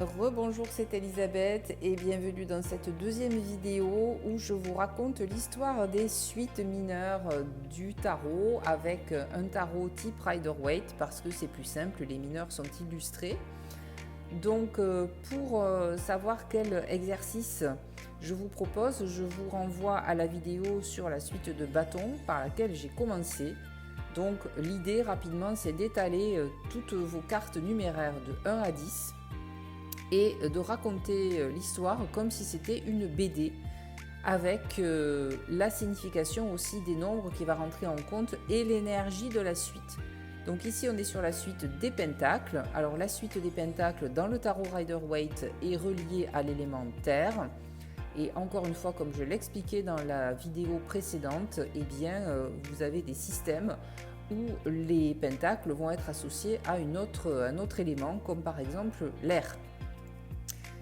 Rebonjour, c'est Elisabeth et bienvenue dans cette deuxième vidéo où je vous raconte l'histoire des suites mineures du tarot avec un tarot type Rider-Waite parce que c'est plus simple, les mineurs sont illustrés. Donc pour savoir quel exercice je vous propose, je vous renvoie à la vidéo sur la suite de bâtons par laquelle j'ai commencé. Donc l'idée rapidement c'est d'étaler toutes vos cartes numéraires de 1 à 10 et de raconter l'histoire comme si c'était une BD avec la signification aussi des nombres qui va rentrer en compte et l'énergie de la suite. Donc ici on est sur la suite des pentacles. Alors la suite des pentacles dans le tarot Rider-Waite est reliée à l'élément terre. Et encore une fois, comme je l'expliquais dans la vidéo précédente, eh bien, vous avez des systèmes où les pentacles vont être associés à un autre élément, comme par exemple l'air.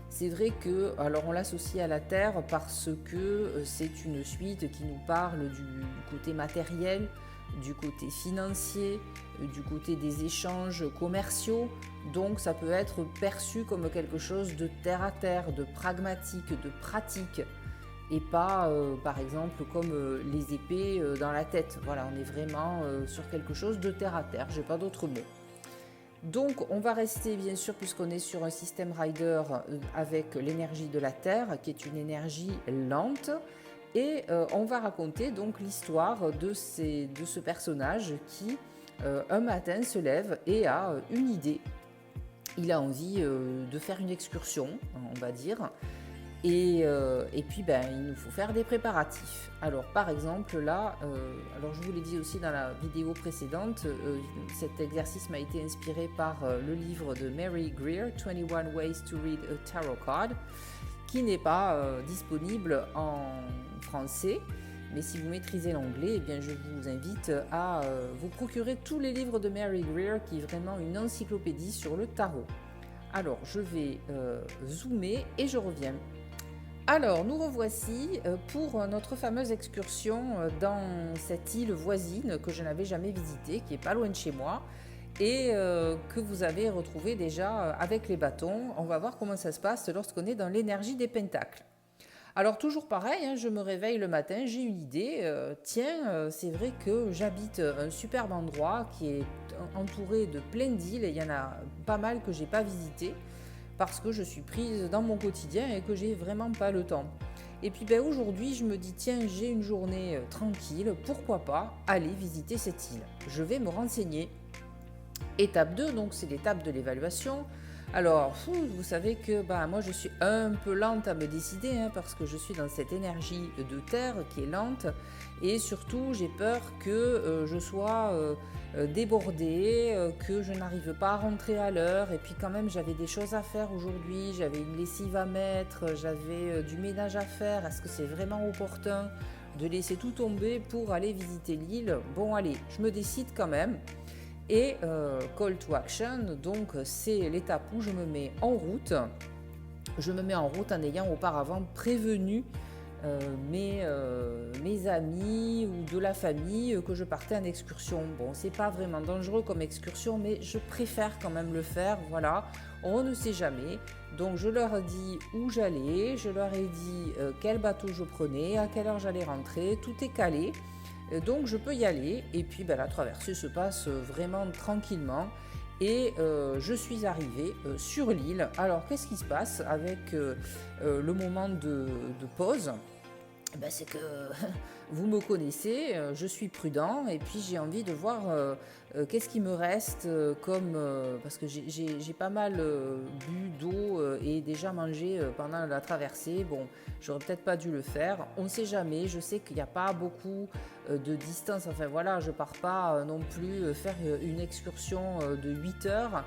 C'est vrai que, alors on l'associe à la Terre parce que c'est une suite qui nous parle du côté matériel, du côté financier, du côté des échanges commerciaux. Donc ça peut être perçu comme quelque chose de terre à terre, de pragmatique, de pratique. Et pas, par exemple, comme les épées dans la tête. Voilà, on est vraiment sur quelque chose de terre à terre. J'ai pas d'autre mot. Donc on va rester bien sûr puisqu'on est sur un système rider avec l'énergie de la Terre qui est une énergie lente et on va raconter donc l'histoire de ce personnage qui un matin se lève et a une idée. Il a envie de faire une excursion, on va dire, et puis il nous faut faire des préparatifs. Alors par exemple là, alors je vous l'ai dit aussi dans la vidéo précédente, cet exercice m'a été inspiré par le livre de Mary Greer, 21 Ways to Read a Tarot Card, qui n'est pas disponible en français. Mais si vous maîtrisez l'anglais, eh bien je vous invite à vous procurer tous les livres de Mary Greer, qui est vraiment une encyclopédie sur le tarot. Alors je vais zoomer et je reviens. Alors, nous revoici pour notre fameuse excursion dans cette île voisine que je n'avais jamais visitée, qui est pas loin de chez moi, et que vous avez retrouvée déjà avec les bâtons. On va voir comment ça se passe lorsqu'on est dans l'énergie des pentacles. Alors, toujours pareil, hein, je me réveille le matin, j'ai une idée. C'est vrai que j'habite un superbe endroit qui est entouré de plein d'îles, et il y en a pas mal que j'ai pas visitées parce que je suis prise dans mon quotidien et que j'ai vraiment pas le temps. Et puis aujourd'hui, je me dis tiens, j'ai une journée tranquille, pourquoi pas aller visiter cette île. Je vais me renseigner. Étape 2, donc c'est l'étape de l'évaluation. Alors, vous savez que moi je suis un peu lente à me décider parce que je suis dans cette énergie de terre qui est lente et surtout j'ai peur que je sois débordée, que je n'arrive pas à rentrer à l'heure et puis quand même j'avais des choses à faire aujourd'hui, j'avais une lessive à mettre, j'avais du ménage à faire. Est-ce que c'est vraiment opportun de laisser tout tomber pour aller visiter l'île? Bon allez, je me décide quand même. Et call to action, donc c'est l'étape où je me mets en route. Je me mets en route en ayant auparavant prévenu mes amis ou de la famille que je partais en excursion. Bon, c'est pas vraiment dangereux comme excursion, mais je préfère quand même le faire. Voilà, on ne sait jamais. Donc je leur ai dit où j'allais, je leur ai dit quel bateau je prenais, à quelle heure j'allais rentrer, tout est calé. Donc je peux y aller et puis la traversée se passe vraiment tranquillement et je suis arrivée sur l'île. Alors qu'est-ce qui se passe avec le moment de pause? C'est que vous me connaissez, je suis prudent et puis j'ai envie de voir qu'est-ce qui me reste parce que j'ai pas mal bu d'eau et déjà mangé pendant la traversée. Bon, j'aurais peut-être pas dû le faire, on ne sait jamais. Je sais qu'il n'y a pas beaucoup de distance, enfin voilà, je pars pas non plus faire une excursion de 8 heures.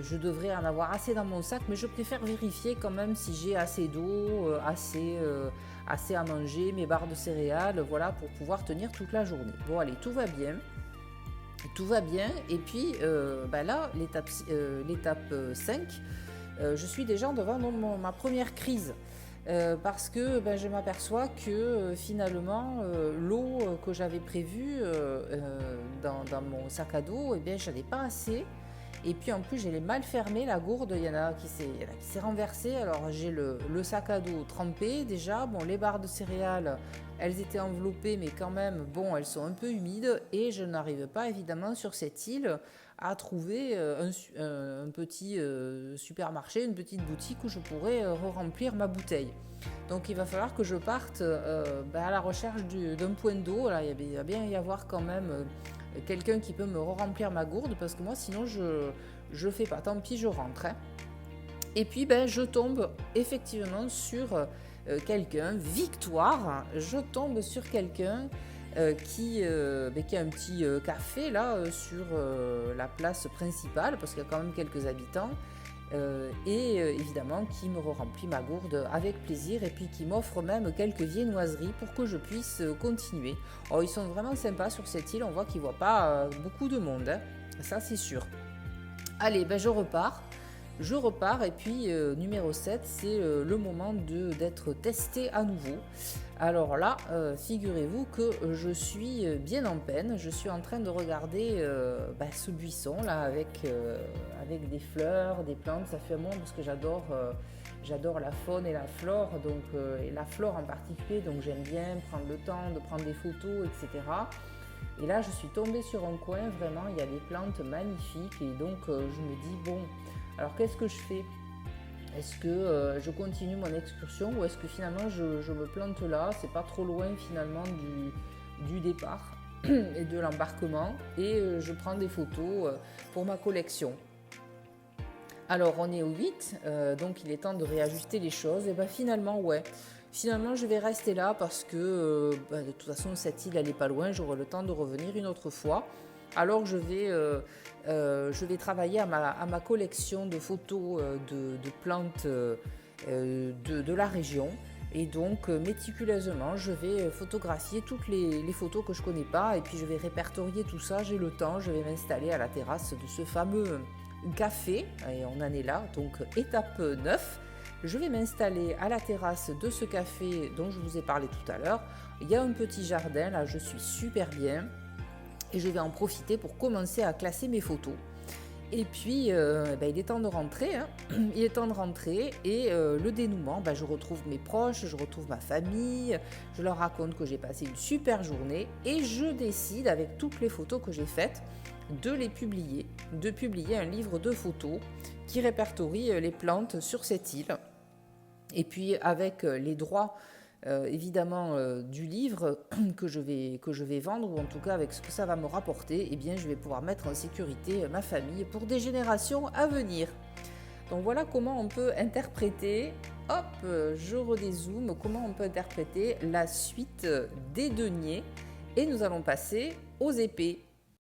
Je devrais en avoir assez dans mon sac, mais je préfère vérifier quand même si j'ai assez d'eau, assez à manger, mes barres de céréales, voilà, pour pouvoir tenir toute la journée. Bon allez, tout va bien. Tout va bien. Et puis là, l'étape 5, je suis déjà devant ma première crise. Parce que je m'aperçois que finalement l'eau que j'avais prévue dans mon sac à dos, j'en ai pas assez. Et puis en plus, j'ai les mal fermé la gourde, il y en a qui s'est renversée. Alors j'ai le sac à dos trempé déjà. Bon, les barres de céréales, elles étaient enveloppées, mais quand même, bon, elles sont un peu humides. Et je n'arrive pas évidemment sur cette île à trouver un petit supermarché, une petite boutique où je pourrais re-remplir ma bouteille. Donc il va falloir que je parte à la recherche d'un point d'eau. Là, il va bien y avoir quand même quelqu'un qui peut me remplir ma gourde, parce que moi sinon je fais pas, tant pis, je rentre. Et puis je tombe effectivement sur quelqu'un, Victoire, je tombe sur quelqu'un qui a un petit café là sur la place principale, parce qu'il y a quand même quelques habitants. Évidemment qui me remplit ma gourde avec plaisir, et puis qui m'offre même quelques viennoiseries pour que je puisse continuer. Oh, ils sont vraiment sympas sur cette île, on voit qu'ils ne voient pas beaucoup de monde, hein. Ça c'est sûr. Allez, je repars, et puis numéro 7, c'est le moment d'être testé à nouveau. Alors là, figurez-vous que je suis bien en peine. Je suis en train de regarder ce buisson là avec des fleurs, des plantes. Ça fait un moment, parce que j'adore la faune et la flore, donc, et la flore en particulier, donc j'aime bien prendre le temps de prendre des photos, etc. Et là, je suis tombée sur un coin, vraiment, il y a des plantes magnifiques, et donc je me dis, bon, alors qu'est-ce que je fais ? Est-ce que je continue mon excursion, ou est-ce que finalement je me plante là ? C'est pas trop loin finalement du départ et de l'embarquement, et je prends des photos pour ma collection. Alors on est au 8, donc il est temps de réajuster les choses. Et finalement je vais rester là, parce que de toute façon cette île elle est pas loin, j'aurai le temps de revenir une autre fois. Alors je vais travailler à ma collection de photos de plantes de la région. Et donc méticuleusement je vais photographier toutes les photos que je connais pas, et puis je vais répertorier tout ça. J'ai le temps, je vais m'installer à la terrasse de ce fameux café, et on en est là, donc étape 9. Je vais m'installer à la terrasse de ce café dont je vous ai parlé tout à l'heure. Il y a un petit jardin là, je suis super bien. Et je vais en profiter pour commencer à classer mes photos. Et puis, il est temps de rentrer. Hein. Il est temps de rentrer, et le dénouement, je retrouve mes proches, je retrouve ma famille, je leur raconte que j'ai passé une super journée, et je décide, avec toutes les photos que j'ai faites, de publier un livre de photos qui répertorie les plantes sur cette île. Et puis, avec les droits évidemment du livre que je vais vendre, ou en tout cas avec ce que ça va me rapporter, je vais pouvoir mettre en sécurité ma famille pour des générations à venir. Donc voilà comment on peut interpréter, je redézoome, comment on peut interpréter la suite des deniers, et nous allons passer aux épées.